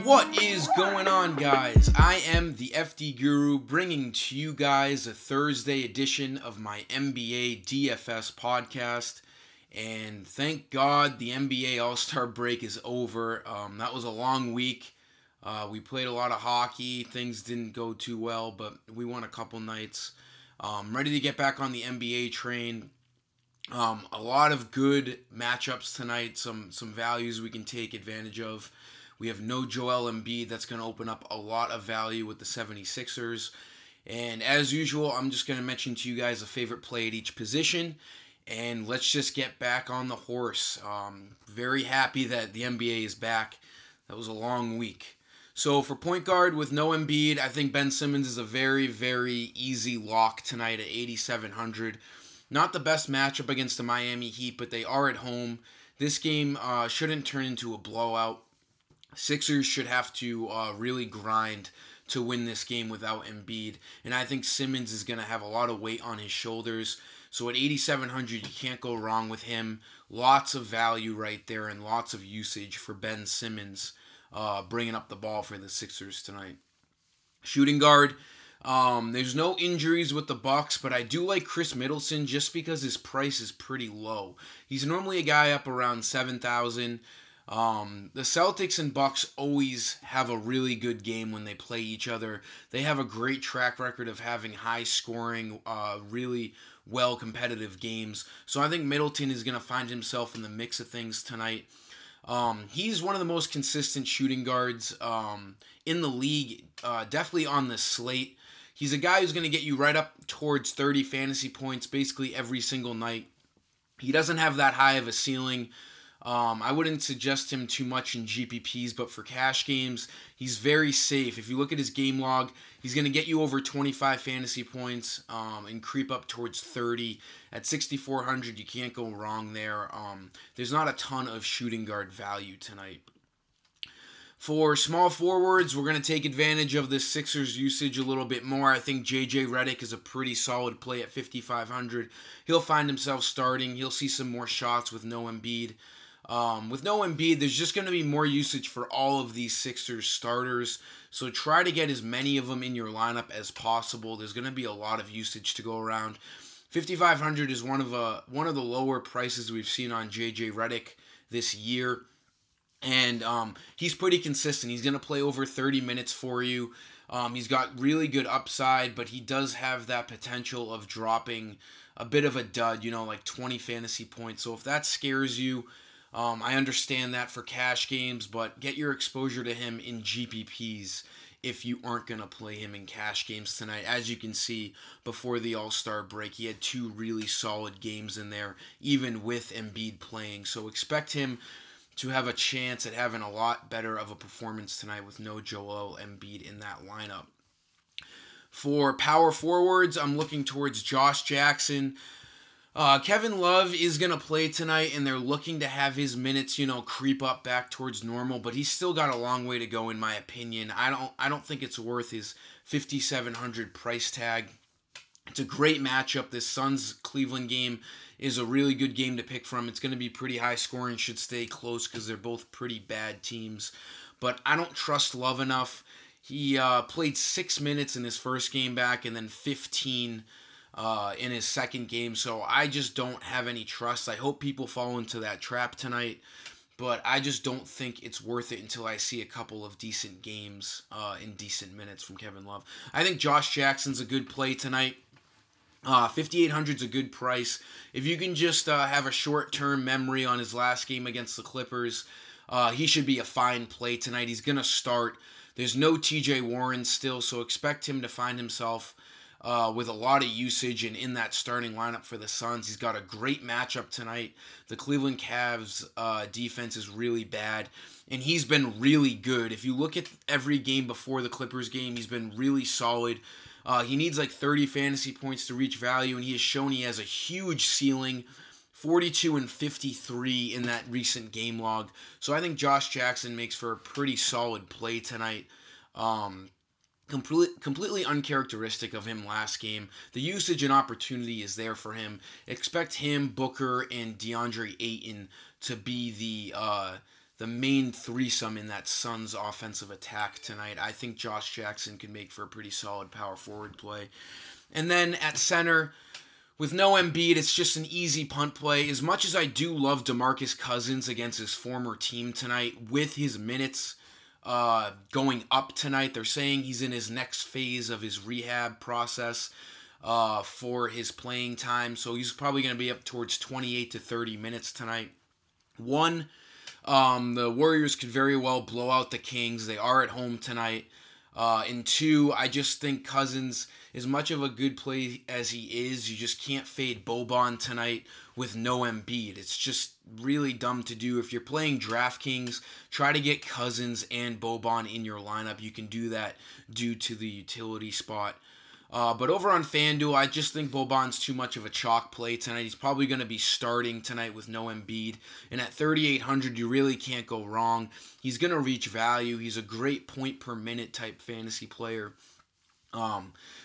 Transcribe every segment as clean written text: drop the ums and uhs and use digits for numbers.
What is going on, guys? I am the FD Guru, bringing to you guys a Thursday edition of my NBA DFS podcast. And thank God the NBA All-Star break is over. That was a long week. We played a lot of hockey. Things didn't go too well, but we won a couple nights. Ready to get back on the NBA train. A lot of good matchups tonight. Some values we can take advantage of. We have no Joel Embiid. That's going to open up a lot of value with the 76ers. And as usual, I'm just going to mention to you guys a favorite play at each position. And let's just get back on the horse. Very happy that the NBA is back. That was a long week. So for point guard with no Embiid, I think Ben Simmons is a very, very easy lock tonight at 8,700. Not the best matchup against the Miami Heat, but they are at home. This game shouldn't turn into a blowout. Sixers should have to really grind to win this game without Embiid. And I think Simmons is going to have a lot of weight on his shoulders. So at 8,700, you can't go wrong with him. Lots of value right there and lots of usage for Ben Simmons bringing up the ball for the Sixers tonight. Shooting guard, there's no injuries with the Bucks, but I do like Khris Middleton just because his price is pretty low. He's normally a guy up around 7,000. The Celtics and Bucks always have a really good game when they play each other. They have a great track record of having high scoring, really well competitive games. So I think Middleton is going to find himself in the mix of things tonight. He's one of the most consistent shooting guards in the league, definitely on the slate. He's a guy who's going to get you right up towards 30 fantasy points basically every single night. He doesn't have that high of a ceiling. I wouldn't suggest him too much in GPPs, but for cash games, he's very safe. If you look at his game log, he's going to get you over 25 fantasy points and creep up towards 30. At 6,400, you can't go wrong there. There's not a ton of shooting guard value tonight. For small forwards, we're going to take advantage of the Sixers usage a little bit more. I think J.J. Redick is a pretty solid play at 5,500. He'll find himself starting. He'll see some more shots with no Embiid. With no Embiid, there's just going to be more usage for all of these Sixers starters. So try to get as many of them in your lineup as possible. There's going to be a lot of usage to go around. 5,500 is one of the lower prices we've seen on J.J. Redick this year. And he's pretty consistent. He's going to play over 30 minutes for you. He's got really good upside, but he does have that potential of dropping a bit of a dud, like 20 fantasy points. So if that scares you, I understand that for cash games, but get your exposure to him in GPPs if you aren't going to play him in cash games tonight. As you can see, before the All-Star break, he had 2 really solid games in there, even with Embiid playing. So expect him to have a chance at having a lot better of a performance tonight with no Joel Embiid in that lineup. For power forwards, I'm looking towards Josh Jackson. Kevin Love is going to play tonight, and they're looking to have his minutes, creep up back towards normal, but he's still got a long way to go, in my opinion. I don't think it's worth his 5,700 price tag. It's a great matchup. This Suns-Cleveland game is a really good game to pick from. It's going to be pretty high scoring, should stay close because they're both pretty bad teams. But I don't trust Love enough. He played 6 minutes in his first game back and then 15 in his second game, so I just don't have any trust. I hope people fall into that trap tonight, but I just don't think it's worth it until I see a couple of decent games in decent minutes from Kevin Love. I think Josh Jackson's a good play tonight. 5,800 is a good price. If you can just have a short-term memory on his last game against the Clippers, he should be a fine play tonight. He's going to start. There's no TJ Warren still, so expect him to find himself with a lot of usage and in that starting lineup for the Suns. He's got a great matchup tonight. The Cleveland Cavs defense is really bad, and he's been really good. If you look at every game before the Clippers game, he's been really solid. He needs like 30 fantasy points to reach value, and he has shown he has a huge ceiling. 42 and 53 in that recent game log. So I think Josh Jackson makes for a pretty solid play tonight. Completely uncharacteristic of him last game. The usage and opportunity is there for him. Expect him, Booker, and DeAndre Ayton to be the main threesome in that Suns offensive attack tonight. I think Josh Jackson can make for a pretty solid power forward play. And then at center, with no Embiid, it's just an easy punt play. As much as I do love DeMarcus Cousins against his former team tonight, with his minutes going up tonight, they're saying he's in his next phase of his rehab process for his playing time. So he's probably going to be up towards 28 to 30 minutes tonight. One, the Warriors could very well blow out the Kings. They are at home tonight. And two, I just think Cousins, as much of a good play as he is, you just can't fade Boban tonight with no Embiid. It's just really dumb to do. If you're playing DraftKings, try to get Cousins and Boban in your lineup. You can do that due to the utility spot. But over on FanDuel, I just think Boban's too much of a chalk play tonight. He's probably going to be starting tonight with no Embiid. And at 3,800, you really can't go wrong. He's going to reach value. He's a great point per minute type fantasy player.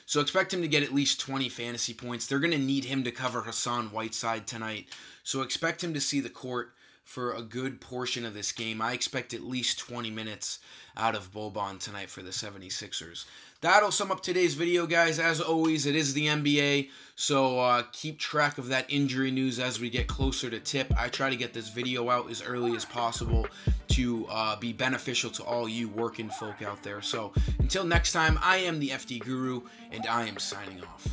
So expect him to get at least 20 fantasy points. They're going to need him to cover Hassan Whiteside tonight. So expect him to see the court for a good portion of this game. I expect at least 20 minutes out of Boban tonight for the 76ers. That'll sum up today's video, guys. As always, it is the NBA, so keep track of that injury news as we get closer to tip. I try to get this video out as early as possible to be beneficial to all you working folk out there. So until next time, I am the FD Guru, and I am signing off.